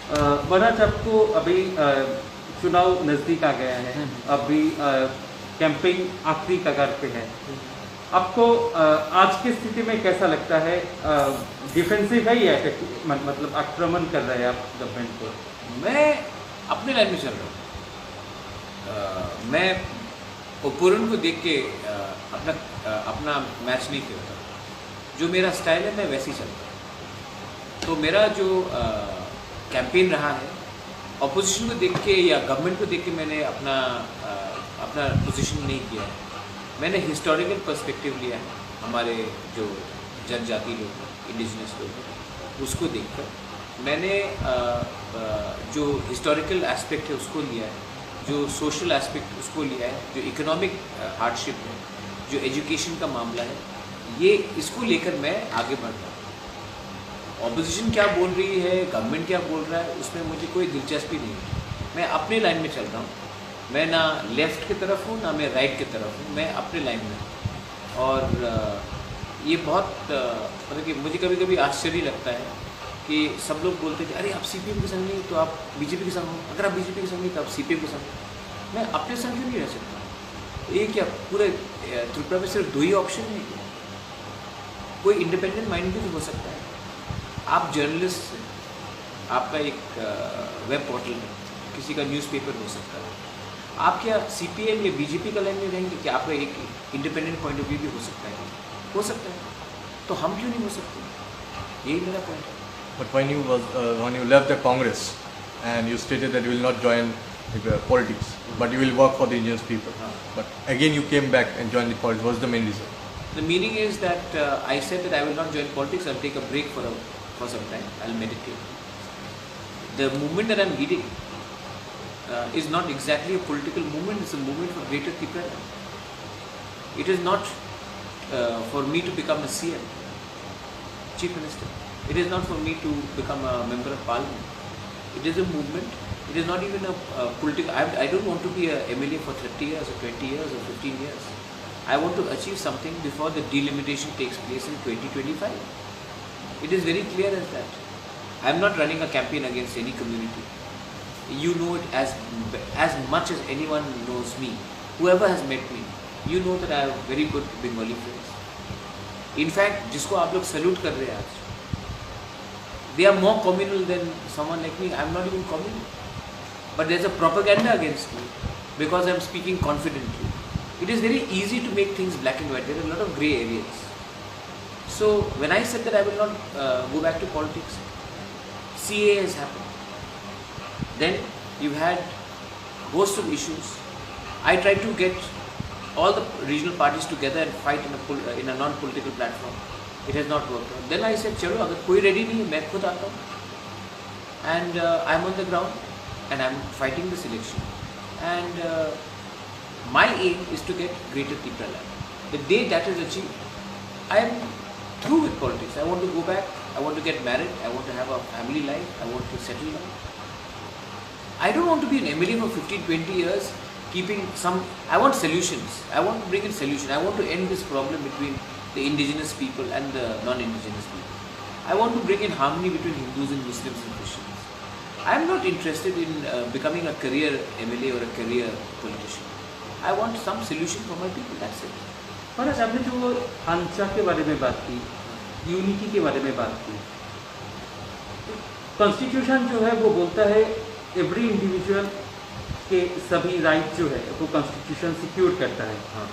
महाराज आपको अभी चुनाव नज़दीक आ गया है, अभी कैंपेन आखिरी कगार पे है। आपको आज की स्थिति में कैसा लगता है? डिफेंसिव है या मतलब आक्रमण कर रहे हैं आप गवर्नमेंट को? मैं अपने लाइन में चल रहा हूँ। मैं ओपोनेंट को देख के अपना मैच नहीं खेलता। जो मेरा स्टाइल है मैं वैसे ही चलता हूँ। तो मेरा जो कैंपेन रहा है, अपोजिशन को देख के या गवर्नमेंट को देख के मैंने अपना पोजीशन नहीं किया है। मैंने हिस्टोरिकल पर्सपेक्टिव लिया है। हमारे जो जनजाति लोग हैं, इंडिजिनस लोग हैं, उसको देखकर मैंने जो हिस्टोरिकल एस्पेक्ट है उसको लिया है, जो सोशल एस्पेक्ट उसको लिया है, जो इकोनॉमिक हार्डशिप है, जो एजुकेशन का मामला है, ये इसको लेकर मैं आगे बढ़ रहा हूँ। ऑपोजिशन क्या बोल रही है, गवर्नमेंट क्या बोल रहा है, उसमें मुझे कोई दिलचस्पी नहीं है। मैं अपने लाइन में चल रहा हूँ। मैं ना लेफ़्ट की तरफ हूँ ना मैं राइट की तरफ हूँ, मैं अपने लाइन में हूँ। और ये बहुत मतलब कि मुझे कभी कभी आश्चर्य लगता है कि सब लोग बोलते हैं कि अरे आप सीपीएम के संग नहीं तो आप बीजेपी के संग हो, अगर आप बीजेपी के संग नहीं तो आप सीपीएम के संग हो। मैं अपने संग क्यों नहीं रह सकता? ये क्या पूरे त्रिपुरा में सिर्फ दो ही ऑप्शन है क्या? कोई इंडिपेंडेंट माइंड भी हो सकता है। आप जर्नलिस्ट हैं, आपका एक वेब पोर्टल है, किसी का न्यूज़पेपर हो सकता है। आप क्या सीपीएम या बीजेपी का लाइन में रहेंगे? क्या आपका एक इंडिपेंडेंट पॉइंट ऑफ व्यू भी हो सकता है? हो सकता है। तो हम क्यों नहीं हो सकते? यही मेरा पॉइंट है। But when you left the Congress and you stated that you will not join politics, but you will work for the Indian people. But again you came back and joined the politics. What's the main reason? The meaning is that I said that I will not join politics. I'll take a break for some time. I'll meditate. The movement that I'm leading is not exactly a political movement. It's a movement for greater Tripura. It is not for me to become a CM, Chief Minister. It is not for me to become a member of parliament. It is a movement. It is not even a political. I don't want to be a MLA for 30 years or 20 years or 15 years. I want to achieve something before the delimitation takes place in 2025. It is very clear as that. I am not running a campaign against any community. You know it as much as anyone knows me. Whoever has met me, you know that I have very good Bengali friends. In fact, जिसको आप लोग salute कर रहे हैं आज, they are more communal than someone like me. I am not even communal. But there is a propaganda against me because I am speaking confidently. It is very easy to make things black and white. There are a lot of grey areas. So when I said that I will not go back to politics, CA has happened. Then you had a host of issues. I tried to get all the regional parties together and fight in a non-political platform. It has not worked out. Then I said, चलो अगर कोई ready नहीं है, मैं खुद आता हूँ. And I'm on the ground and I'm fighting this election. And my aim is to get greater Tripura land. The day that is achieved, I am through with politics. I want to go back. I want to get married. I want to have a family life. I want to settle down. I don't want to be an MLA for 15-20 years. I want solutions. I want to bring in solution. I want to end this problem between the indigenous people and the non-indigenous people. I want to bring in harmony between Hindus and Muslims and Christians. I am not interested in becoming a career MLA or a career politician. I want some solution for my people. That's it. महाराज, आपने जो हांचा के बारे में बात की, unity के बारे में बात की, कॉन्स्टिट्यूशन जो है वो बोलता है एवरी इंडिविजुअल के सभी राइट जो है वो कॉन्स्टिट्यूशन सिक्योर करता है। हाँ।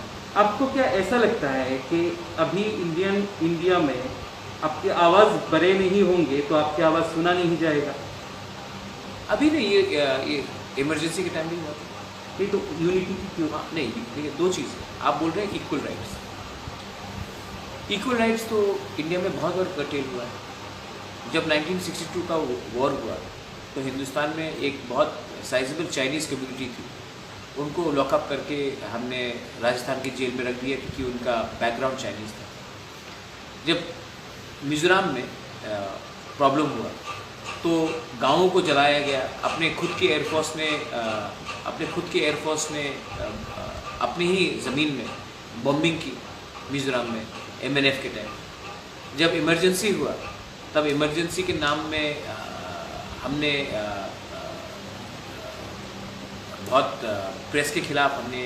आपको क्या ऐसा लगता है कि अभी इंडिया में आपकी आवाज़ बड़े नहीं होंगे तो आपकी आवाज़ सुना नहीं जाएगा? अभी नहीं, ये इमरजेंसी के टाइम नहीं हुआ था। ये तो यूनिटी की क्यों? नहीं, देखिए दो चीज़ आप बोल रहे हैं इक्वल राइट्स। इक्वल राइट्स तो इंडिया में बहुत बार कर्टेल हुआ है। जब 1962 का वॉर हुआ तो हिंदुस्तान में एक बहुत साइजेबल चाइनीज़ कम्युनिटी थी, उनको लॉकअप करके हमने राजस्थान की जेल में रख दिया क्योंकि उनका बैकग्राउंड चाइनीज़ था। जब मिज़ोरम में प्रॉब्लम हुआ तो गाँवों को जलाया गया। अपने खुद के एयरफोर्स ने अपनी ही ज़मीन में बॉम्बिंग की मिज़ोरम में MNF के टाइम। जब इमरजेंसी हुआ तब इमरजेंसी के नाम में हमने बहुत प्रेस के खिलाफ हमने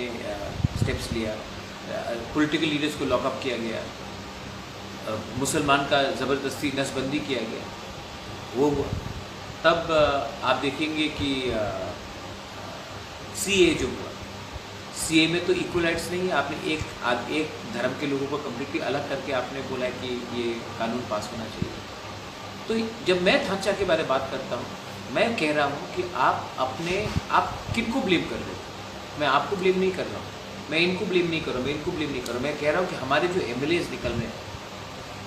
स्टेप्स लिया, पॉलिटिकल लीडर्स को लॉकअप किया गया, मुसलमान का ज़बरदस्ती नसबंदी किया गया, वो हुआ। तब आप देखेंगे कि सीए जो हुआ, सीए में तो इक्वलाइट्स नहीं है, आपने एक धर्म के लोगों को कम्प्लीटली अलग करके आपने बोला कि ये कानून पास होना चाहिए। तो जब मैं थांचा के बारे में बात करता हूँ, मैं कह रहा हूँ कि आप किन को ब्लेम कर रहे हो? मैं आपको ब्लेम नहीं कर रहा हूँ, मैं इनको ब्लेम नहीं कर रहा हूँ, मैं इनको ब्लेम नहीं कर रहा हूँ। मैं कह रहा हूँ कि हमारे जो एमएलएज निकल रहे हैं,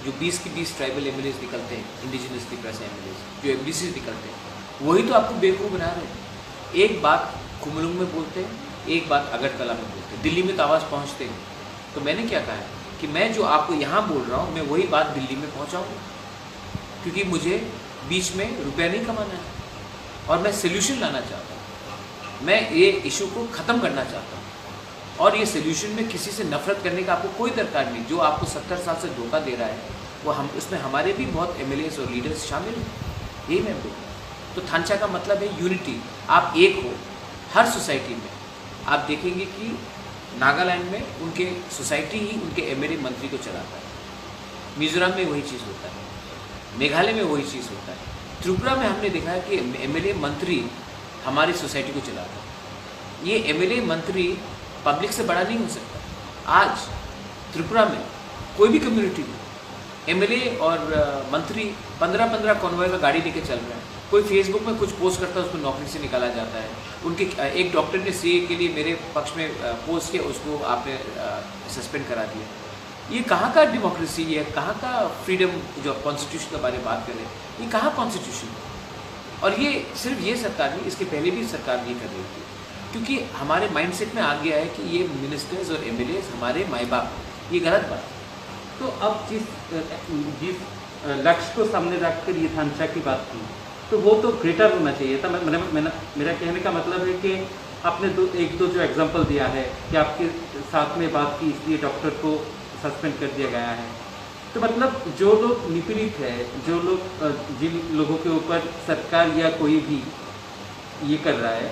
जो 20 की 20 ट्राइबल एमएलएज निकलते हैं, इंडिजिनस डिप्रेस एमएलएज जो एमडीसी निकलते हैं, वही तो आपको बेवकूफ़ बना रहे हैं। एक बात कुमलुंग में बोलते हैं, एक बात अगरतला में बोलते हैं, दिल्ली में तो आवाज़ पहुँचते हैं। तो मैंने क्या कहा है कि मैं जो आपको यहाँ बोल रहा हूँ, मैं वही बात दिल्ली में पहुँचाऊँगा, क्योंकि मुझे बीच में रुपया नहीं कमाना है और मैं सोल्यूशन लाना चाहता हूँ। मैं ये इशू को ख़त्म करना चाहता हूँ और ये सोल्यूशन में किसी से नफरत करने का आपको कोई दरकार नहीं। जो आपको 70 साल से धोखा दे रहा है वो उसमें हमारे भी बहुत एमएलएस और लीडर्स शामिल हैं, यही मैं बोल रहा हूँ। तो थांचा का मतलब है यूनिटी, आप एक हो। हर सोसाइटी में आप देखेंगे कि नागालैंड में उनके सोसाइटी ही उनके एमएलए मंत्री को चलाता है, मिजोरम में वही चीज़ होता है, मेघालय में वही चीज़ होता है, त्रिपुरा में हमने देखा है कि एमएलए मंत्री हमारी सोसाइटी को चलाता है। ये एमएलए मंत्री पब्लिक से बड़ा नहीं हो सकता। आज त्रिपुरा में कोई भी कम्युनिटी में एमएलए और मंत्री 15-15 कॉन्वॉय का गाड़ी लेके चल रहे हैं। कोई फेसबुक में कुछ पोस्ट करता है, उसको नौकरी से निकाला जाता है। उनके एक डॉक्टर ने सीए के लिए मेरे पक्ष में पोस्ट किया, उसको आपने सस्पेंड करा दिया। ये कहाँ का डेमोक्रेसी है, कहाँ का फ्रीडम? जो कॉन्स्टिट्यूशन के बारे में बात करें, ये कहाँ कॉन्स्टिट्यूशन? और ये सिर्फ ये सरकार नहीं, इसके पहले भी सरकार नहीं कर रही थी, क्योंकि हमारे माइंडसेट में आ गया है कि ये मिनिस्टर्स और एमएलए हमारे माई बाप, ये गलत बात है। तो अब जिस लक्ष्य को सामने रखकर ये थांचा की बात की, तो वो तो ग्रेटर होना चाहिए था। मेरा कहने का मतलब है कि आपने एक दो जो एग्जांपल दिया है कि आपके साथ में बात की, इसलिए डॉक्टर को सस्पेंड कर दिया गया है। तो मतलब जो लोग निपीड़ित है, जो लोग जिन लोगों के ऊपर सरकार या कोई भी ये कर रहा है,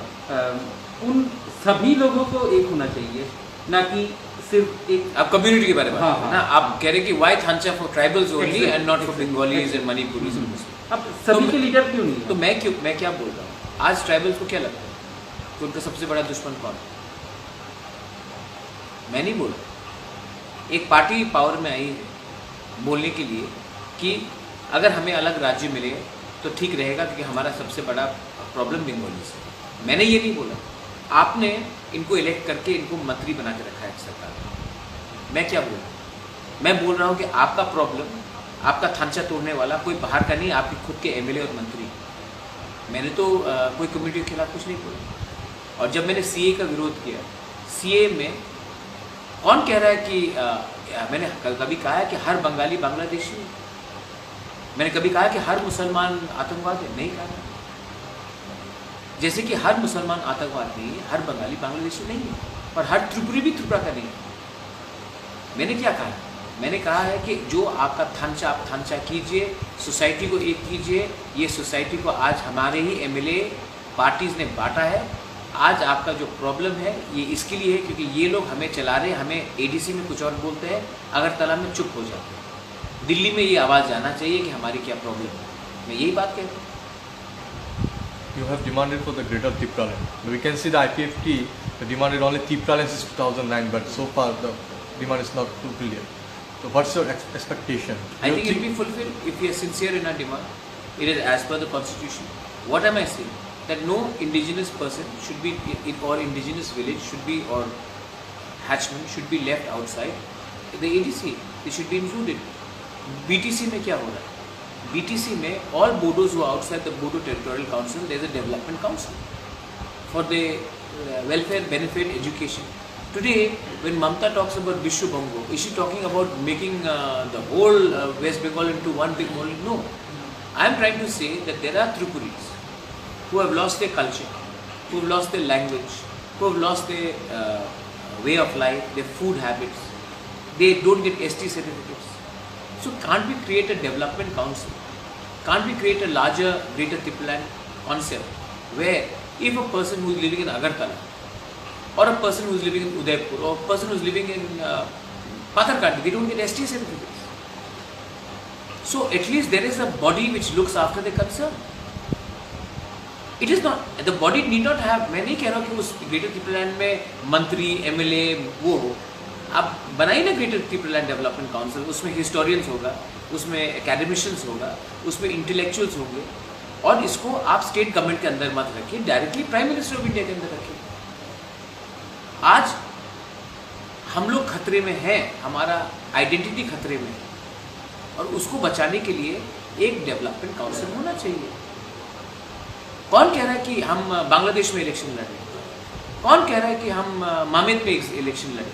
उन सभी लोगों को एक होना चाहिए, ना कि सिर्फ एक। आप कम्युनिटी के बारे में हाँ। ना, आप कह रहे कि वाई थांचा for tribals only and not for Bengalis and Manipuris and Muslim. अब सभी के लीडर क्यों नहीं? तो मैं क्या बोल रहा हूँ, आज ट्राइबल्स को क्या लगता है कि उनका सबसे बड़ा दुश्मन कौन है? मैं नहीं बोल रहा। एक पार्टी पावर में आई है बोलने के लिए कि अगर हमें अलग राज्य मिले तो ठीक रहेगा, क्योंकि हमारा सबसे बड़ा प्रॉब्लम बंगालीज है। मैंने ये नहीं बोला, आपने इनको इलेक्ट करके इनको मंत्री बना के रखा है सरकार में। मैं क्या बोल रहा हूँ? मैं बोल रहा हूँ कि आपका प्रॉब्लम, आपका थांचा तोड़ने वाला कोई बाहर का नहीं, आपके खुद के एमएलए और मंत्री। मैंने तो कोई कम्युनिटी के खिलाफ कुछ नहीं बोला। और जब मैंने सीए का विरोध किया, सीए में कौन कह रहा है कि मैंने कभी कहा है कि हर बंगाली बांग्लादेशी है? मैंने कभी कहा कि हर मुसलमान आतंकवाद है? नहीं कहा। जैसे कि हर मुसलमान आतंकवाद नहीं है, हर बंगाली बांग्लादेशी नहीं है, और हर त्रिपुरी भी त्रिपुरा का नहीं है। मैंने क्या कहा? मैंने कहा है कि जो आपका थांचा, आप थांचा कीजिए, सोसाइटी को एक कीजिए। ये सोसाइटी को आज हमारे ही एमएलए पार्टीज़ ने बांटा है। आज आपका जो प्रॉब्लम है ये इसके लिए है क्योंकि ये लोग हमें चला रहे हैं, हमें एडीसी में कुछ और बोलते हैं, अगरतला में चुप हो जाते हैं। दिल्ली में ये आवाज़ जाना चाहिए कि हमारी क्या प्रॉब्लम है। मैं यही बात कहता हूँ। You have demanded for the greater Tripura land. We can see the IPFT demanded only Tripura land since 2009, but so far the demand is not fulfilled yet. So what's your expectation? I think it will be fulfilled if we are sincere in our demand. It is as per the constitution. What am I saying? That no indigenous person should be, or indigenous village should be, or hatchment should be left outside the ADC. They should be included. BTC में क्या हो रहा है? BTC में all Bodos who are outside the Bodo Territorial Council, there is a development council for the welfare, benefit, education. Today, when Mamta talks about Vishnu Bongo, is she talking about making the whole West Bengal into one big monolith? No. I am trying to say that there are Tripuris who have lost their culture, who have lost their language, who have lost their way of life, their food habits. They don't get ST certificates. So can't we create a development council? Can't we create a larger, greater Tripuland concept where if a person who is living in Agartala or a person who is living in Udaipur or a person who is living in Patharkandi, they don't get ST certificates. So at least there is a body which looks after the concern. It is not, the body need not have, मैं नहीं कह रहा हूँ कि उस greater Tripuraland में मंत्री MLA वो हो, आप बनाइए ना ग्रेटर त्रिपुरालैंड डेवलपमेंट काउंसिल, उसमें हिस्टोरियंस होगा, उसमें एकेडमिशियंस होगा, उसमें इंटेलेक्चुअल्स होंगे, और इसको आप स्टेट गवर्नमेंट के अंदर मत रखिए, directly prime minister of India के अंदर रखिए। आज हम लोग खतरे में हैं, हमारा आइडेंटिटी खतरे में है, और उसको बचाने के लिए एक डेवलपमेंट काउंसिल होना चाहिए। कौन कह रहा है कि हम बांग्लादेश में इलेक्शन लड़ें? कौन कह रहा है कि हम मामित में इलेक्शन लड़ें?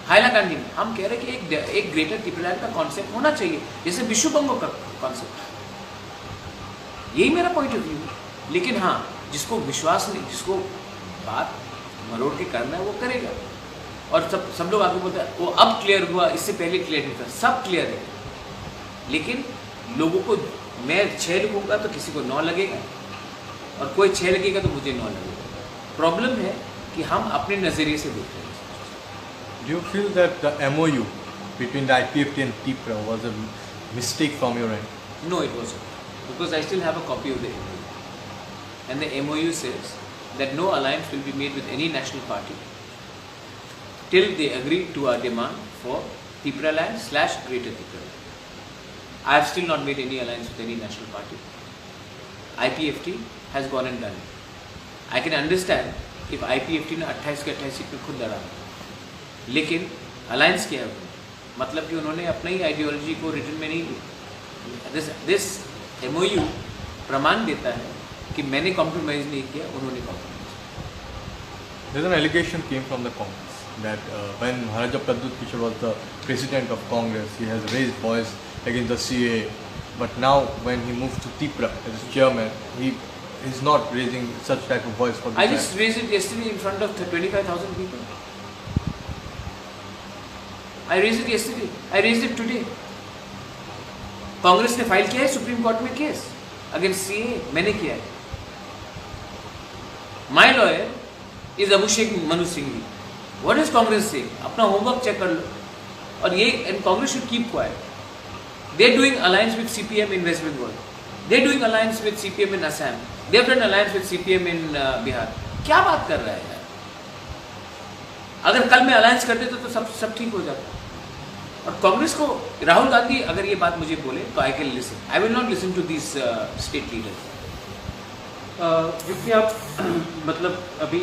हाइलाकांडी में हम कह रहे हैं कि एक ग्रेटर त्रिपुरालैंड का कॉन्सेप्ट होना चाहिए, जैसे विश्व बंगो का कॉन्सेप्ट। यही मेरा पॉइंट ऑफ व्यू है। लेकिन हाँ, जिसको विश्वास नहीं, जिसको बात मरोड़ के करना है वो करेगा। और सब लोग आगे बोलते हैं वो अब क्लियर हुआ, इससे पहले क्लियर नहीं था। सब क्लियर है, लेकिन लोगों को मैं 6 लिखूंगा तो किसी को 9 लगेगा, और कोई 6 लगेगा तो मुझे 9 लगेगा। प्रॉब्लम है कि हम अपने नज़रिए से देख रहे हैं। Do you feel that the MOU between the IPFT and TIPRA was a mistake from your end? No, it wasn't, because I still have a copy of the MOU, and the MOU says that no alliance will be made with any national party till they agree to our demand for Tipraland / Greater Tipraland. I have still not made any alliance with any national party. IPFT has gone and done it. I can understand if IPFT ने 28 के 28 seat में खुद लड़ा, लेकिन alliance किया है, मतलब कि उन्होंने अपनी ही आइडियोलॉजी को रिटर्न में नहीं दी। दिस MOU प्रमाण देता है कि मैंने कॉम्प्रोमाइज़ नहीं किया, उन्होंने compromise. There's an allegation came from the Congress that when Maharaja Pradyut Kishore was the president of Congress, he has raised voice against the CAA, but now when he moved to TIPRA as chairman, he is not raising such type of voice for the I just raised it yesterday in front of 25,000 people. I raised it yesterday. I raised it today. Congress ने file किया है supreme court में case against CAA, मैंने किया है। My lawyer is Abhishek Manu Singhvi. What is Congress से? अपना homework check कर लो। और ये and Congress should keep quiet. They are doing alliance with CPM in West Bengal, they are doing alliance with CPM in Assam, they have done alliance with CPM in Bihar. क्या बात कर रहा है यार? अगर कल में अलायंस कर देते तो सब ठीक हो जाता। और कांग्रेस को, राहुल गांधी अगर ये बात मुझे बोले तो I can listen, I will not listen to this state leaders. जिससे आप मतलब अभी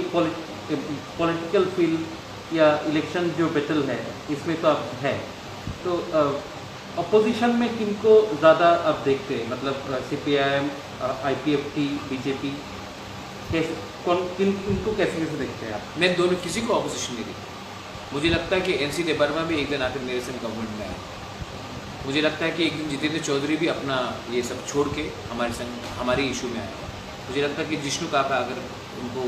पॉलिटिकल फील्ड या इलेक्शन जो बैटल है इसमें तो आप है, तो अपोजिशन में किनको ज़्यादा आप देखते हैं? मतलब CPIM, IPFT, BJP, कैसे किनको कैसे देखते हैं आप? मैं दोनों किसी को अपोजिशन नहीं देखता। मुझे लगता है कि NC वर्मा भी एक दिन आकर मेरे संग गवर्नमेंट में आए। मुझे लगता है कि एक दिन जितेंद्र चौधरी भी अपना ये सब छोड़ के हमारे संग हमारे इशू में आए। मुझे लगता है कि जिष्णु काका अगर उनको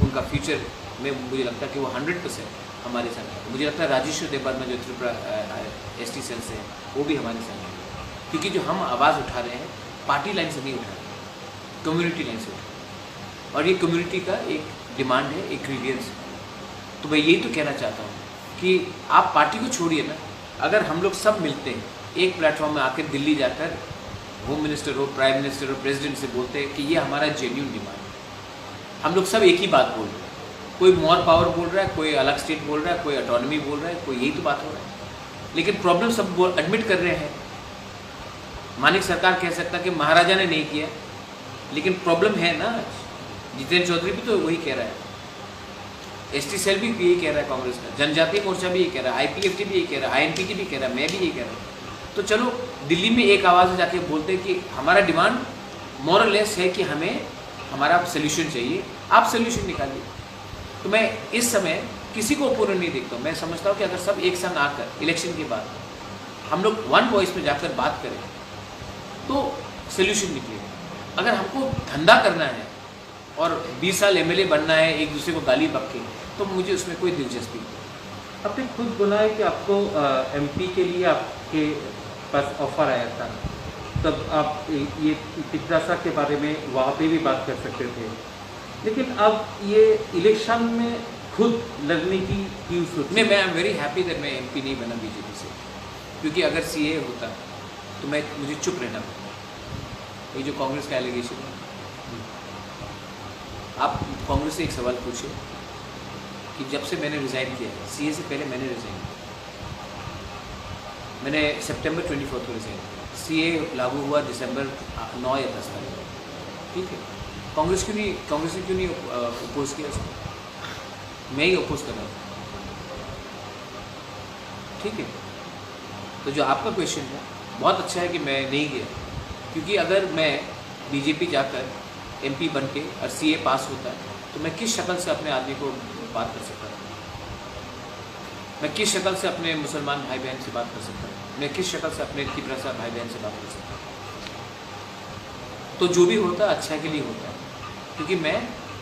उनका फ्यूचर में, मुझे लगता है कि वो 100% हमारे संग है। मुझे लगता है राजेश्वर देवर्मा जो त्रिपुरा ST सेल से है वो भी हमारे संग है, क्योंकि जो हम आवाज़ उठा रहे हैं पार्टी लाइन से नहीं उठा रहे, कम्युनिटी लाइन से उठा रहे, और ये कम्युनिटी का एक डिमांड है, एक ग्रीवियंस है। तो मैं यही तो कहना चाहता हूँ कि आप पार्टी को छोड़िए ना। अगर हम लोग सब मिलते हैं एक प्लेटफॉर्म में आकर दिल्ली जाकर होम मिनिस्टर हो, प्राइम मिनिस्टर हो, प्रेसिडेंट से बोलते हैं कि ये हमारा जेन्युइन डिमांड है, हम लोग सब एक ही बात बोल रहे हैं। कोई मोर पावर बोल रहा है, कोई अलग स्टेट बोल रहा है, कोई ऑटोनॉमी बोल रहा है, कोई यही तो बात हो रहा है। लेकिन प्रॉब्लम सब एडमिट कर रहे हैं। मानिक सरकार कह सकता कि महाराजा ने नहीं किया, लेकिन प्रॉब्लम है ना। जितेंद्र चौधरी भी तो वही कह रहा है, ST सेल भी यही कह रहा है कांग्रेस का, जनजातीय मोर्चा भी यही कह रहा है, IPFT भी यही कह रहा है, INPT भी कह रहा है, मैं भी यही कह रहा हूँ। तो चलो दिल्ली में एक आवाज़ में जाके बोलते हैं कि हमारा डिमांड मोर और लेस है कि हमें हमारा सोल्यूशन चाहिए, आप सोल्यूशन निकालिए। तो मैं इस समय किसी को अपोनेंट नहीं देखता हूँ। मैं समझता हूँ कि अगर सब एक संग आकर इलेक्शन के बाद हम लोग वन वॉइस में जाकर बात करें तो सोल्यूशन निकलेगा। अगर हमको धंधा करना है और 20 साल MLA बनना है, एक दूसरे को गाली बक के, तो मुझे उसमें कोई दिलचस्पी नहीं। आपने खुद बोला है कि आपको MP के लिए आपके पास ऑफर आया था, तब आप ये तिकरासा के बारे में वहाँ पे भी बात कर सकते थे, लेकिन अब ये इलेक्शन में खुद लड़ने की क्यों सोची? नहीं, मैं I am very happy that मैं एमपी नहीं बना बीजेपी से, क्योंकि अगर सीए होता तो मुझे चुप रहना पड़ता। ये जो कांग्रेस का एलिगेशन है, आप कांग्रेस से एक सवाल पूछिए कि जब से मैंने रिज़ाइन किया है, सीए से पहले मैंने रिज़ाइन किया, मैंने सितंबर 24 को रिज़ाइन किया, सीए लागू हुआ दिसंबर 9 या 10 तारीख, ठीक है। कांग्रेस ने क्यों नहीं अपोज किया इसको? मैं ही अपोज कर रहा था, ठीक है। तो जो आपका क्वेश्चन है बहुत अच्छा है कि मैं नहीं गया, क्योंकि अगर मैं बीजेपी जाकर एमपी बन के और सीए पास होता तो मैं किस शक्ल से अपने आदमी को बात कर सकता था, मैं किस शक्ल से अपने मुसलमान भाई बहन से बात कर सकता था, मैं किस शक्ल से अपने तिकरासा भाई बहन से बात कर सकता था। तो जो भी होता है अच्छा के लिए होता है, क्योंकि मैं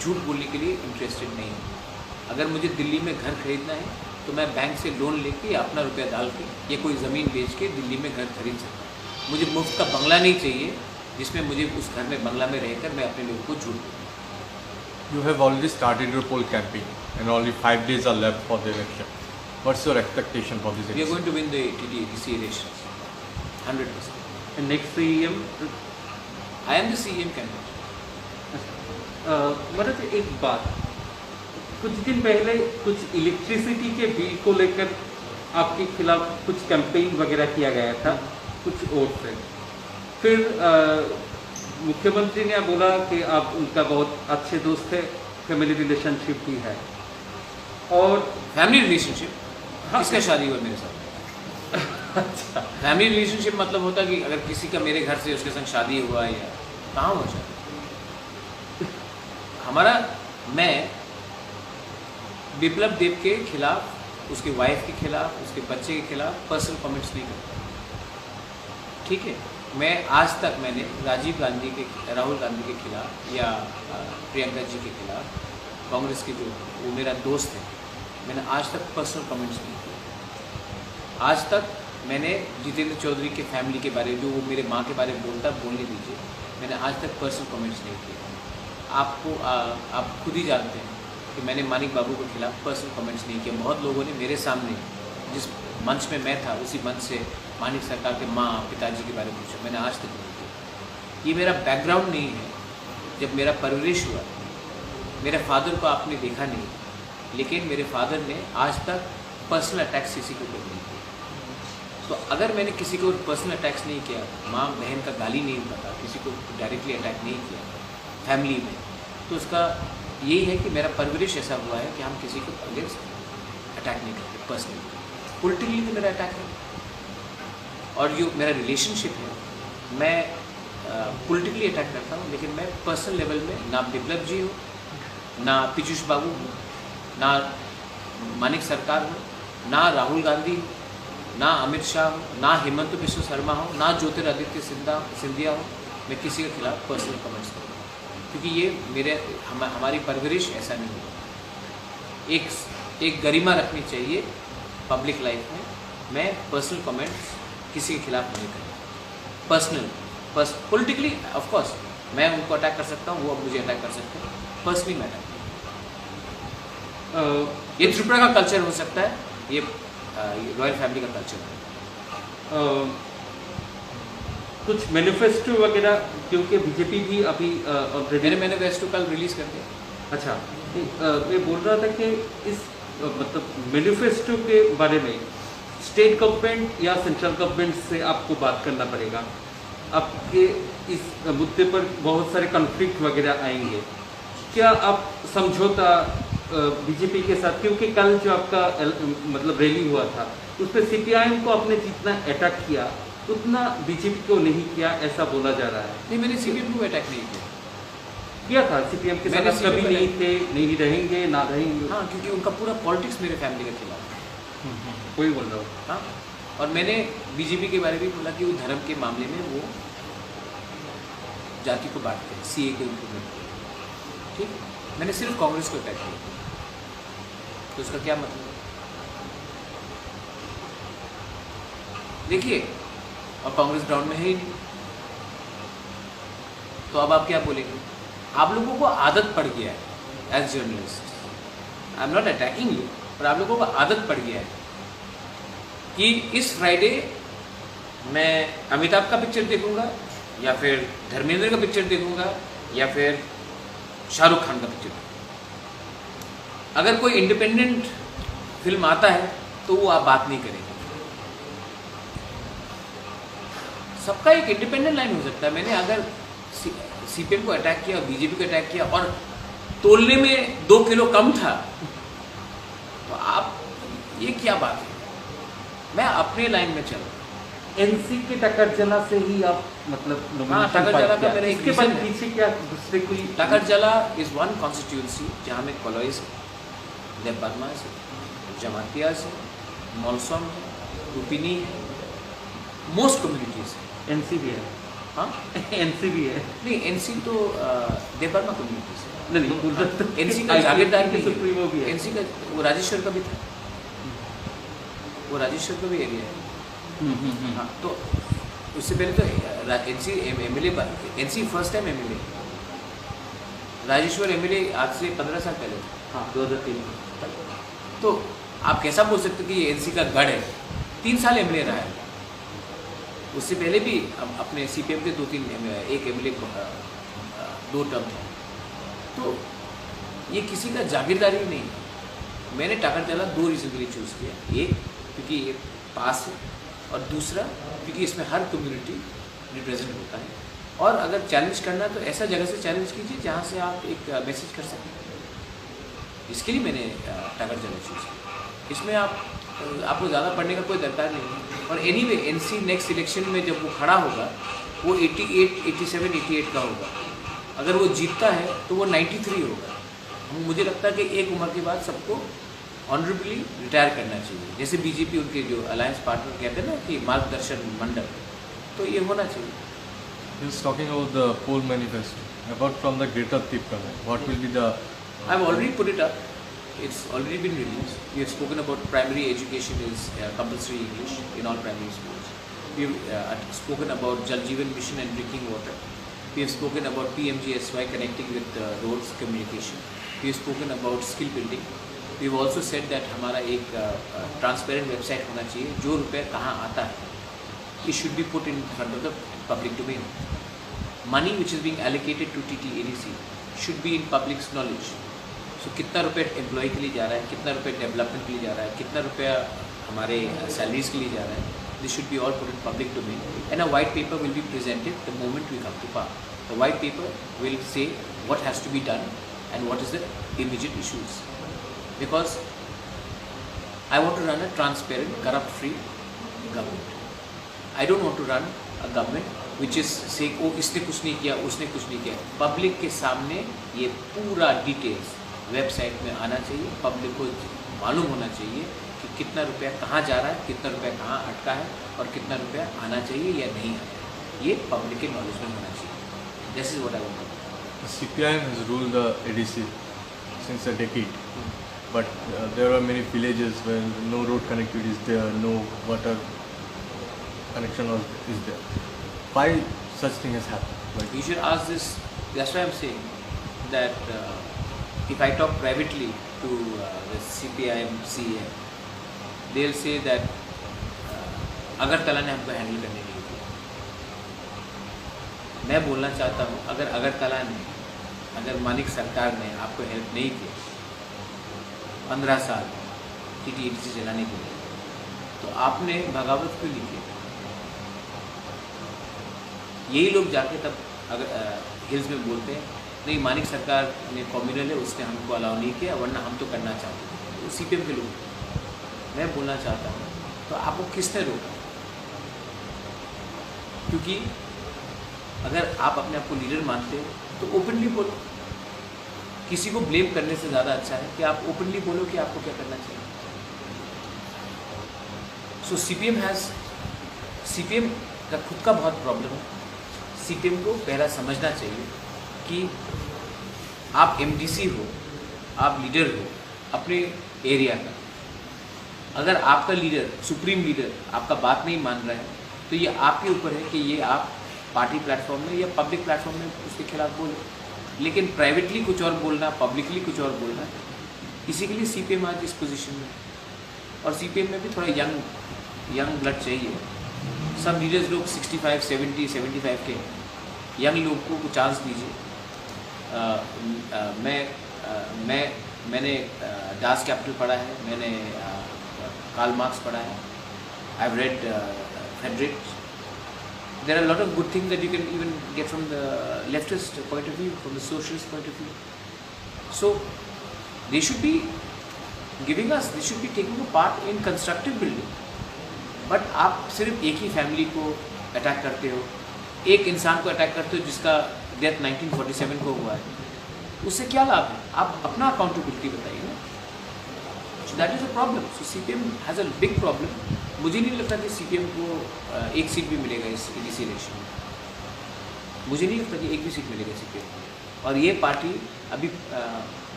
झूठ बोलने के लिए इंटरेस्टेड नहीं हूँ। अगर मुझे दिल्ली में घर खरीदना है तो मैं बैंक से लोन लेके या अपना रुपया डाल के या कोई ज़मीन बेच के दिल्ली में घर खरीद सकता हूँ। मुझे मुफ्त का बंगला नहीं चाहिए जिसमें मुझे उस घर में बंगला में रहकर मैं अपने लोगों को झूठ बोलूँ। You have already started your poll campaign and only 5 days are left for the election. What's your expectation for this We are election? going to win the TD elections, 100%. And next CM, I am the CM candidate. मतलब एक बात, कुछ दिन पहले कुछ electricity के bill को लेकर आपके खिलाफ कुछ कैंपेन वगैरह किया गया था कुछ और से, फिर मुख्यमंत्री ने बोला कि आप उनका बहुत अच्छे दोस्त है, फैमिली रिलेशनशिप भी है, और फैमिली रिलेशनशिप, हाँ। किसका शादी हुआ मेरे साथ? अच्छा, फैमिली रिलेशनशिप मतलब होता कि अगर किसी का मेरे घर से उसके संग शादी हुआ या कहाँ हुआ शादी? हमारा, मैं विप्लव देव के खिलाफ, उसके वाइफ के खिलाफ, उसके बच्चे के खिलाफ पर्सनल कमेंट्स नहीं करता, ठीक है। मैं आज तक मैंने राजीव गांधी के, राहुल गांधी के खिलाफ या प्रियंका जी के खिलाफ, कांग्रेस के जो वो मेरा दोस्त है, मैंने आज तक पर्सनल कमेंट्स नहीं किए। आज तक मैंने जितेंद्र चौधरी के फैमिली के बारे में, जो वो मेरे माँ के बारे में बोलता, बोलने दीजिए, मैंने आज तक पर्सनल कमेंट्स नहीं किए। आपको आप खुद ही जानते हैं कि मैंने मानिक बाबू के खिलाफ पर्सनल कमेंट्स नहीं किए। बहुत लोगों ने मेरे सामने, जिस मंच में मैं था उसी मंच से मानिक सरकार के माँ पिताजी के बारे में पूछा, मैंने आज तक नहीं किया। ये मेरा बैकग्राउंड नहीं है। जब मेरा परवरिश हुआ, मेरे फादर को आपने देखा नहीं, लेकिन मेरे फादर ने आज तक पर्सनल अटैक्स किसी के ऊपर नहीं किया। तो अगर मैंने किसी को पर्सनल अटैक्स नहीं किया, माँ बहन का गाली नहीं पता, किसी को डायरेक्टली अटैक नहीं किया फैमिली में, तो उसका यही है कि मेरा परवरिश ऐसा हुआ है कि हम किसी को अगेंस्ट अटैक नहीं करते पर्सनली। पॉलिटिकली तो मेरा अटैक है, और जो मेरा रिलेशनशिप है, मैं पॉलिटिकली अटैक करता हूँ, लेकिन मैं पर्सनल लेवल में ना विप्लव जी हूँ, ना पीयूष बाबू हूँ, ना मानिक सरकार हूँ, ना राहुल गांधी हूँ, ना अमित शाह हूँ, ना हेमंत बिश्व शर्मा हूँ, ना ज्योतिरादित्य सिंधिया हूँ। मैं किसी के खिलाफ पर्सनल कमेंट्स करूँ, क्योंकि ये हमारी परवरिश ऐसा नहीं है। एक गरिमा रखनी चाहिए पब्लिक लाइफ में। मैं पर्सनल कमेंट्स किसी के खिलाफ नहीं करूँ। पॉलिटिकली ऑफ कोर्स मैं उनको अटैक कर सकता हूँ, वो अब मुझे अटैक कर सकते हैं, पर्सनली मैं अटैक। ये त्रिपुरा का कल्चर हो सकता है, ये रॉयल फैमिली का कल्चर है। कुछ मैनिफेस्टो वगैरह, क्योंकि बीजेपी भी अभी ऑलरेडी, मैंने मैनिफेस्टो कल रिलीज कर दिया। अच्छा, मैं बोल रहा था कि इस मतलब मैनिफेस्टो के बारे में स्टेट गवर्नमेंट या सेंट्रल गवर्नमेंट से आपको बात करना पड़ेगा। आपके इस मुद्दे पर बहुत सारे कॉन्फ्लिक्ट वगैरह आएंगे। क्या आप समझौता बीजेपी के साथ, क्योंकि कल जो आपका मतलब रैली हुआ था उस पर सीपीआईएम को आपने जितना अटैक किया उतना बीजेपी को नहीं किया, ऐसा बोला जा रहा है। नहीं, मैंने सीपीएम को अटैक नहीं किया था। सीपीएम के साथ आप कभी नहीं थे, नहीं रहेंगे, ना रहेंगे। हाँ, क्योंकि उनका पूरा पॉलिटिक्स मेरे फैमिली के खिलाफ है। कोई बोल रहा हो। हाँ, और मैंने बीजेपी के बारे में बोला कि वो धर्म के मामले में वो जाति को बांटते हैं, सीए के इम्प्लीमेंट। ठीक, मैंने सिर्फ कांग्रेस को अटैक किया, तो उसका क्या मतलब? देखिए, और कांग्रेस ग्राउंड में है ही नहीं। तो अब आप क्या बोलेंगे? आप लोगों को आदत पड़ गया है as journalist, I am not attacking you, पर आप लोगों को आदत पड़ गया है कि इस फ्राइडे मैं अमिताभ का पिक्चर देखूंगा या फिर धर्मेंद्र का पिक्चर देखूंगा या फिर शाहरुख खान का पिक्चर। अगर कोई इंडिपेंडेंट फिल्म आता है तो वो आप बात नहीं करेंगे। सबका एक इंडिपेंडेंट लाइन हो सकता है। मैंने अगर सीपीएम को अटैक किया और बीजेपी को अटैक किया और तोलने में 2 किलो कम था, तो आप ये क्या बात है? मैं अपने लाइन में चल रहा हूँ। एनसी के टकरजला से ही आप मतलब हाँ, टकरजला का मेरा एक इसके बाद reason है। पीछे क्या दूसरे कोई टकरजला इज वन कॉन्स्टिट्यूंसी जहाँ में कॉलोइस है, देवबर्मा है, जमातियास है, मॉलसोम है, रुपिनी है, मोस्ट कम्युनिटीज है। एनसी भी है। हाँ एनसी भी है। नहीं, एनसी तो देवबर्मा कम्युनिटीज है। नहीं, एनसी का जागीरदार की सुप्रीमो भी है। एनसी का वो राजेश्वर का भी था, वो राजेश्वर का भी एरिया है। हाँ, तो उससे पहले तो NC MLA, NC first time MLA, Rajeshwar MLA आज से 15 साल पहले था। हाँ, 2003। तो आप कैसा बोल सकते कि ये एनसी का गढ़ है? 3 साल एमएलए रहा है। उससे पहले भी अपने सीपीएम के 2-3 एक एमएलए 2 टर्म थे। तो ये किसी का जागीरदारी नहीं है। मैंने टाकरजला 2 रीज़न के लिए चूज़ किया। एक क्योंकि ये पास है और दूसरा क्योंकि इसमें हर कम्युनिटी रिप्रेजेंट होता है। और अगर चैलेंज करना है तो ऐसा जगह से चैलेंज कीजिए जहाँ से आप एक मैसेज कर सकें। इसके लिए मैंने टाकरजला चूज़ किया। इसमें आपको ज़्यादा पढ़ने का कोई दरकार नहीं है। और एनीवे एनसी नेक्स्ट इलेक्शन में जब वो खड़ा होगा वो 88, 87, 88 का होगा। अगर वो जीतता है तो वो 93 होगा। मुझे लगता है कि एक उम्र के बाद सबको ऑनरेबली रिटायर करना चाहिए। जैसे बीजेपी उनके जो अलायंस पार्टनर कहते हैं ना कि मार्गदर्शन मंडल, तो ये होना चाहिए। He was talking about the poll manifesto. Apart from the Greater Tripura, what will be the? I've already put it up. It's already been released. We have spoken about primary education is compulsory English in all primary schools. We've spoken about Jal Jeevan Mission and drinking water. We have spoken about PMGSY connecting with roads communication. We have spoken about skill building. We have also said that हमारा एक transparent website होना चाहिए। जो रुपये कहाँ आता है, it should be put in front of the public domain. Money which is being allocated to TTADC should be in public's knowledge. So कितना रुपये एम्प्लॉय के लिए जा रहा है, कितना रुपये डेवलपमेंट के लिए जा रहा है, कितना रुपया हमारे सैलरीज के लिए जा रहा है, this should be all put in public domain. And a white paper will be presented the moment we come to power. The white paper will say what has to be done and what is the immediate issues. Because I want to run a transparent, corrupt-free government. I don't want to run a government which is saying, oh इसने कुछ नहीं किया, उसने कुछ नहीं किया। Public के सामने ये पूरा डिटेल्स वेबसाइट में आना चाहिए। पब्लिक को मालूम होना चाहिए कि कितना रुपया कहाँ जा रहा है, कितना रुपया कहाँ अटका है और कितना रुपया आना चाहिए या नहीं आना चाहिए। ये पब्लिक के नॉलेज में होना चाहिए। This is what I want. CPIM has ruled the ADC since a decade, but there are many villages where no road connectivity is there, no water connection is there. Why such thing has happened? Like, You should ask this. That's why I'm saying that if I talk privately to the CPIM CM, they'll say that Agartala ने हमको handle करने नहीं दिया। मैं बोलना चाहता हूँ अगर अगरतला ने, अगर मानिक सरकार ने आपको हेल्प नहीं किया 15 साल TTADC चलाने के लिए, तो आपने बगावत क्यों नहीं किया? यही लोग जाके तब अगर हिल्स में बोलते हैं नहीं मानिक सरकार ने कॉम्युनल है उसने हमको अलाउ नहीं किया वरना हम तो करना चाहते थे। तो CPM के लोग मैं बोलना चाहता हूँ तो आपको किसने रोका? क्योंकि अगर आप अपने आप को लीडर मानते हो तो ओपनली बोलो। किसी को ब्लेम करने से ज़्यादा अच्छा है कि आप ओपनली बोलो कि आपको क्या करना चाहिए। सो CPM का खुद का बहुत प्रॉब्लम है। CPM को पहला समझना चाहिए कि आप MDC हो, आप लीडर हो अपने एरिया का। अगर आपका लीडर, सुप्रीम लीडर आपका बात नहीं मान रहा है तो ये आपके ऊपर है कि ये आप पार्टी प्लेटफॉर्म में या पब्लिक प्लेटफॉर्म में उसके खिलाफ बोले, लेकिन प्राइवेटली कुछ और बोलना, पब्लिकली कुछ और बोलना, इसी के लिए सीपीएम आज इस पोजीशन में। और सीपीएम में भी थोड़ा यंग ब्लड चाहिए। सब लीडर्स लोग 65, 70, 75 के यंग लोग को चांस दीजिए। मैंने डास कैपिटल पढ़ा है, मैंने कार्ल मार्क्स पढ़ा है, I have read Frederick. There are a lot of good things that you can even get from the leftist point of view, from the socialist point of view. So they should be giving us, they should be taking a part in constructive building. But आप सिर्फ एक ही family को attack करते हो, एक इंसान को attack करते हो जिसका डेथ 1947 को हुआ है, उससे क्या लाभ है? आप अपना अकाउंटेबिलिटी बताइए ना। So that is a problem. So CPM has a big problem. मुझे नहीं लगता कि सीपीएम को एक सीट भी मिलेगा इस इलेक्शन में। मुझे नहीं लगता कि एक भी सीट मिलेगा सीपीएम को। और ये पार्टी अभी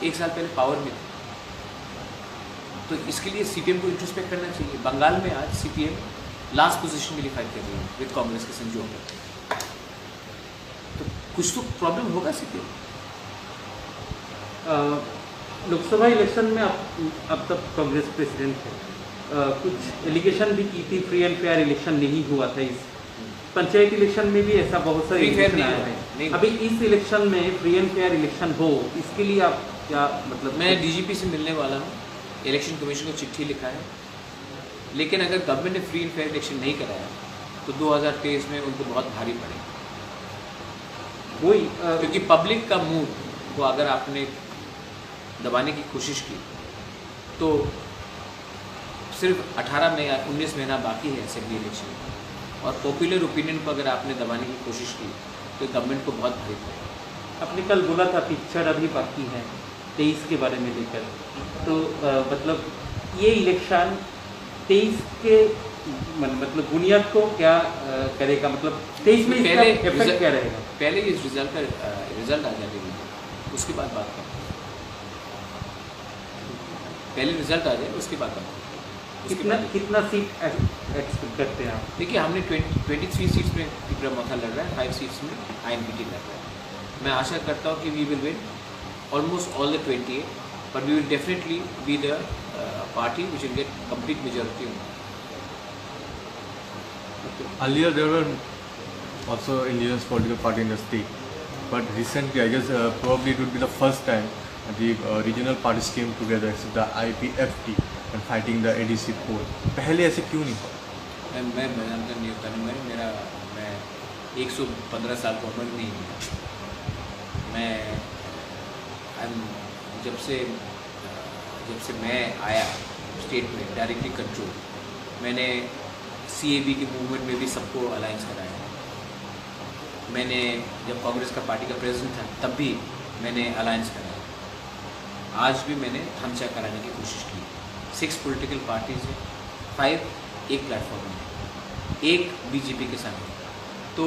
1 साल पहले पावर में थी, तो इसके लिए सीपीएम को इंट्रोस्पेक्ट करना चाहिए। बंगाल में आज सीपीएम लास्ट पोजीशन के लिए फाइट कर रही है विद कांग्रेस के संजोग में, तो कुछ तो प्रॉब्लम होगा सीपीएम। लोकसभा इलेक्शन में अब तक कांग्रेस प्रेसिडेंट है, कुछ एलिगेशन भी की थी, फ्री एंड फेयर इलेक्शन नहीं हुआ था। इस पंचायत इलेक्शन में भी ऐसा बहुत सारे इलेक्शन आए हैं। अभी इस इलेक्शन में फ्री एंड फेयर इलेक्शन हो, इसके लिए आप क्या मतलब? मैं डीजीपी से मिलने वाला हूँ, इलेक्शन कमीशन को चिट्ठी लिखा है, लेकिन अगर गवर्नमेंट ने फ्री एंड फेयर इलेक्शन नहीं कराया तो 2023 में उनको बहुत भारी पड़ेगा। वही क्योंकि पब्लिक का मूड को अगर आपने दबाने की कोशिश की तो सिर्फ 18 में 19 महीना बाकी है असेंबली इलेक्शन, और पॉपुलर ओपिनियन को अगर आपने दबाने की कोशिश की तो गवर्नमेंट को बहुत भारी पड़ेगा। आपने कल बोला था पिक्चर अभी बाकी है 23 के बारे में लेकर, तो मतलब ये इलेक्शन 23 के मतलब बुनियाद को क्या करेगा? मतलब 23 में इसका इफेक्ट क्या रहेगा? पहले इस रिजल्ट आ जाएगा, उसके बाद बात करें। पहले रिजल्ट आ जाए उसके बाद बात। कितना सीट एक्सपेक्ट करते हैं आप? देखिए, हमने 23 सीट्स में तिग्रा लड़ रहा है, 5 सीट्स में आईएनपीटी लड़ रहा है। मैं आशा करता हूँ कि we will win almost all the 28, but we will definitely be the party which will get complete majority. Earlier there were also indigenous political party in the state, but recently I guess probably it would be the first time the regional parties came together except the IPFT and fighting the ADC poll. पहले ऐसे क्यों नहीं हुआ? मैं जानता नहीं होता नहीं, मैं 115 साल की उम्र नहीं हूँ। मैं जब से मैं आया स्टेट में डायरेक्टली कंट्रोल, मैंने CAB की मूवमेंट में भी सबको अलायंस कराया। मैंने जब कांग्रेस का पार्टी का प्रेसिडेंट था तब भी मैंने अलायंस कराया। आज भी मैंने थमचा कराने की कोशिश की। 6 पॉलिटिकल पार्टीज हैं, 5 एक प्लेटफॉर्म में, एक बीजेपी के साथ, तो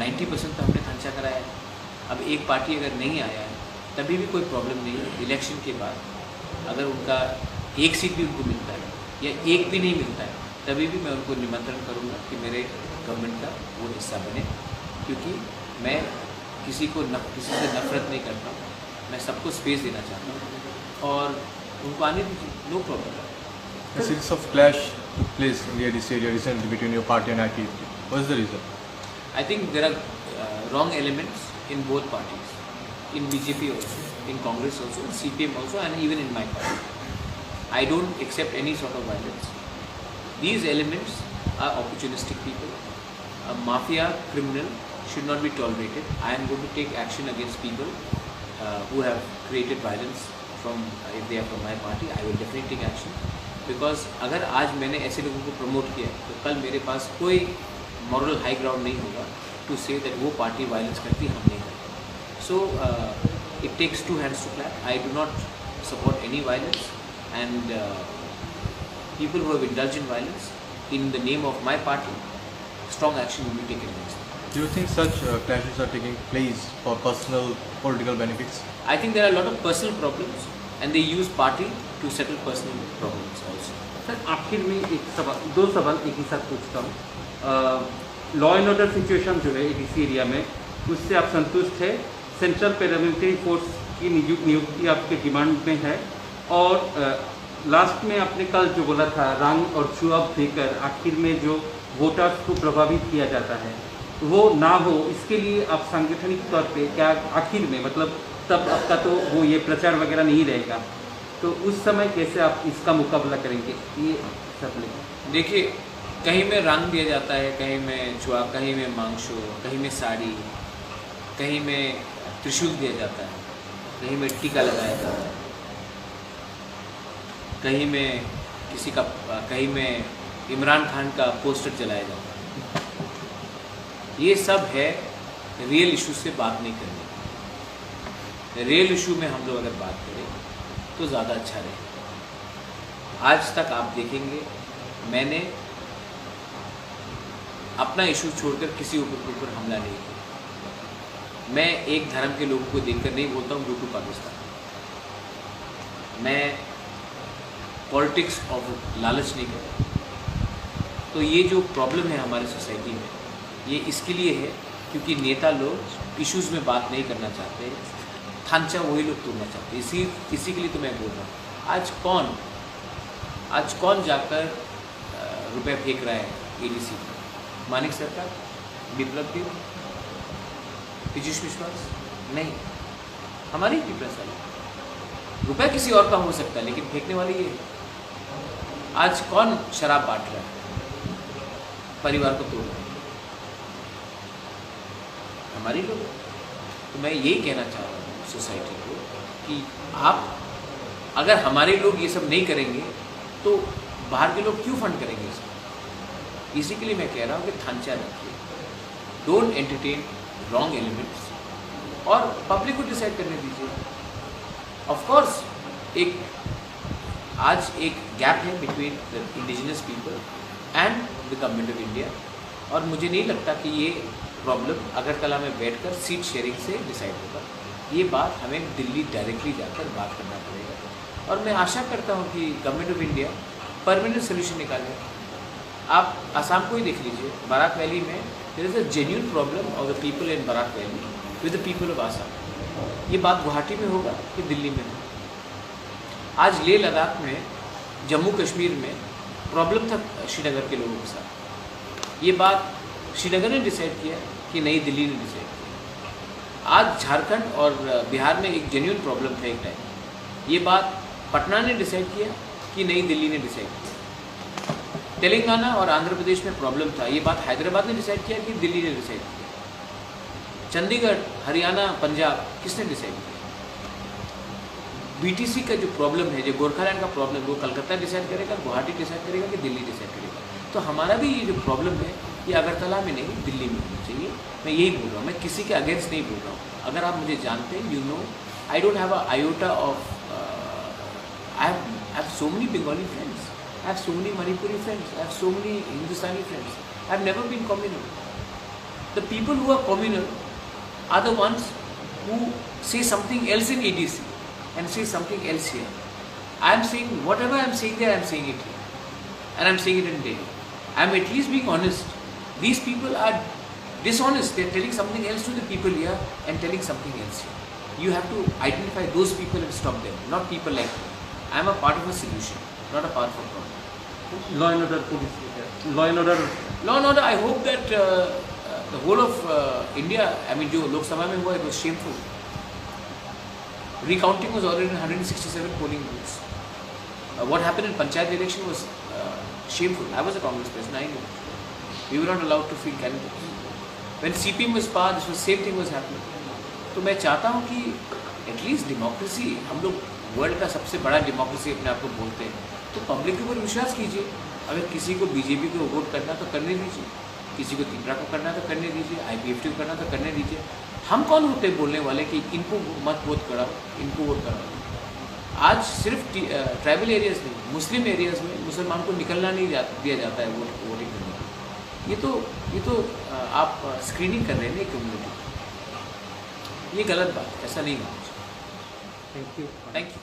90% तो हमने थमचा कराया है। अब एक पार्टी अगर नहीं आया है तभी भी कोई प्रॉब्लम नहीं है। इलेक्शन के बाद अगर उनका एक सीट भी उनको मिलता है या एक भी नहीं मिलता है तभी भी मैं उनको निमंत्रण करूंगा कि मेरे गवर्नमेंट का वो हिस्सा बने, क्योंकि मैं किसी से नफरत नहीं करता। मैं सबको स्पेस देना चाहता हूँ और उनको आने दीजिए, no problem. A series of clash took place in the ADC area recently between your party and IPFT. What is the reason? I think there are wrong elements in both parties, in BJP also, in Congress also, in CPM also, and even in my party. I don't accept any sort of violence. These elements are opportunistic people. A mafia criminal should not be tolerated. I am going to take action against people who have created violence if they are from my party. I will definitely take action, because अगर आज मैंने ऐसे लोगों को promote किया तो कल मेरे पास कोई मॉरल हाई ग्राउंड नहीं होगा टू से दैट वो पार्टी वायलेंस करती, हम नहीं करते। So it takes 2 hands to clap. I do not support any violence, and people who have indulged in violence in the name of my party, strong action will be taken against them. Do you think such clashes are taking place for personal political benefits? I think there are a lot of personal problems, and they use party to settle personal problems also. Sir आखिर में एक सवाल, 2 सवाल एक ही साथ पूछता हूँ। Law and order situation जो है एडीसी एरिया में, उससे आप संतुष्ट है? सेंट्रल पैरामिलिट्री फोर्स की नियुक्ति आपके डिमांड में है? और लास्ट में आपने कल जो बोला था रंग और छुआब देकर आखिर में जो वोटर्स को प्रभावित किया जाता है वो ना हो, इसके लिए आप सांगठनिक तौर पे क्या आखिर में, मतलब तब आपका तो वो ये प्रचार वगैरह नहीं रहेगा, तो उस समय कैसे आप इसका मुकाबला करेंगे? ये सब लेकर देखिए, कहीं में रंग दिया जाता है, कहीं में छुआ, कहीं में मांगशो, कहीं में साड़ी, कहीं में त्रिशूल दिया जाता है, कहीं में टीका लगाया जाता है, कहीं में किसी का, कहीं में इमरान खान का पोस्टर जलाया जाता है। ये सब है रियल इशू से बात नहीं करनी। रियल इशू में हम लोग अगर बात करें तो ज़्यादा अच्छा रहेगा। आज तक आप देखेंगे मैंने अपना इशू छोड़कर किसी ऊपर हमला नहीं किया। मैं एक धर्म के लोगों को देखकर नहीं बोलता हूँ गो टू पाकिस्तान। मैं पॉलिटिक्स ऑफ लालच नहीं करता। तो ये जो प्रॉब्लम है हमारे सोसाइटी में, ये इसके लिए है क्योंकि नेता लोग इश्यूज़ में बात नहीं करना चाहते, थांचा वही लोग तोड़ना चाहते। इसी के लिए तो मैं बोल रहा हूँ। आज कौन जाकर रुपए फेंक रहा है एडीसी पर? मानिक सरकार, विप्लव देव, पीयूष विश्वास? नहीं, हमारी पीपल्स वाले। रुपए किसी और का हो सकता है लेकिन फेंकने वाले ये। आज कौन शराब बांट रहा है, परिवार को तोड़ रहा है? हमारी लोग। तो मैं यही कहना चाह रहा हूँ सोसाइटी को कि आप अगर हमारे लोग ये सब नहीं करेंगे तो बाहर के लोग क्यों फंड करेंगे इसको? इसी के लिए मैं कह रहा हूँ कि थांचा रखिए, डोंट एंटरटेन रॉन्ग एलिमेंट्स और पब्लिक को डिसाइड करने दीजिए। ऑफ कोर्स आज एक गैप है between the indigenous people and the government of India, और मुझे नहीं लगता कि ये प्रॉब्लम अगरतला में बैठकर सीट शेयरिंग से डिसाइड होगा। ये बात हमें दिल्ली डायरेक्टली जाकर बात करना पड़ेगा, और मैं आशा करता हूँ कि government of India permanent solution निकाले। आप आसाम को ही देख लीजिए, बारात वैली में there is a genuine problem of the people in Barak valley with the people of Assam. ये बात गुवाहाटी में होगा कि दिल्ली में होगा? आज लेह लद्दाख में, जम्मू कश्मीर में प्रॉब्लम था श्रीनगर के लोगों के साथ। ये बात श्रीनगर ने डिसाइड किया कि नई दिल्ली ने डिसाइड किया। आज झारखंड और बिहार में एक जेन्युइन प्रॉब्लम था एक टाइम, ये बात पटना ने डिसाइड किया कि नई दिल्ली ने डिसाइड किया। तेलंगाना और आंध्र प्रदेश में प्रॉब्लम था, ये बात हैदराबाद ने डिसाइड किया कि दिल्ली ने डिसाइड किया। चंडीगढ़, हरियाणा, पंजाब किसने डिसाइड किया? बीटीसी का जो प्रॉब्लम है, जो गोरखालैंड का प्रॉब्लम, वो कलकत्ता डिसाइड करेगा, गुवाहाटी डिसाइड करेगा कि दिल्ली डिसाइड करेगा? तो हमारा भी ये जो प्रॉब्लम है ये अगरतला में नहीं, दिल्ली में होनी चाहिए। मैं यही बोल रहा हूँ, मैं किसी के अगेंस्ट नहीं बोल रहा हूँ। अगर आप मुझे जानते हैं, you know I don't have a iota of I have so many Bengali friends, I have so many Manipuri friends, I have so many Hindustani friends. I have never been communal. The people who are communal are the ones who say something else in ADC and say something else here. I am saying whatever I am saying there, I am saying it here. And I am saying it in Delhi. I am at least being honest. These people are dishonest. They are telling something else to the people here and telling something else here. You have to identify those people and stop them, not people like me. I am a part of a solution, not a part of a problem. Law and order, police, law and order. Law and order, I hope that the whole of India, I mean, जो लोकसभा में हुआ, it was shameful. Recounting was already in 167 polling booths. What happened in Panchayat election was shameful. I was a Congress person, I know. We were not allowed to field candidates. When CPM was passed, this was same thing was happening. तो मैं चाहता हूँ कि at least democracy, हम लोग world का सबसे बड़ा डेमोक्रेसी अपने आप को बोलते हैं, तो पब्लिक के ऊपर विश्वास कीजिए। अगर किसी को बीजेपी को वोट करना तो करने दीजिए, किसी को तिमरा को करना तो करने दीजिए, IPFT को करना तो करने दीजिए। हम कौन होते हैं बोलने वाले कि इनको मत वोट कराओ, इनको वोट कराओ? आज सिर्फ ट्राइबल एरियाज नहीं, मुस्लिम एरियाज में मुसलमान को निकलना नहीं दिया जाता है वोटिंग करने के। ये तो आप स्क्रीनिंग कर रहे हैं ना कम्युनिटी। ये गलत बात, ऐसा नहीं होना चाहिए। Thank you. Thank you.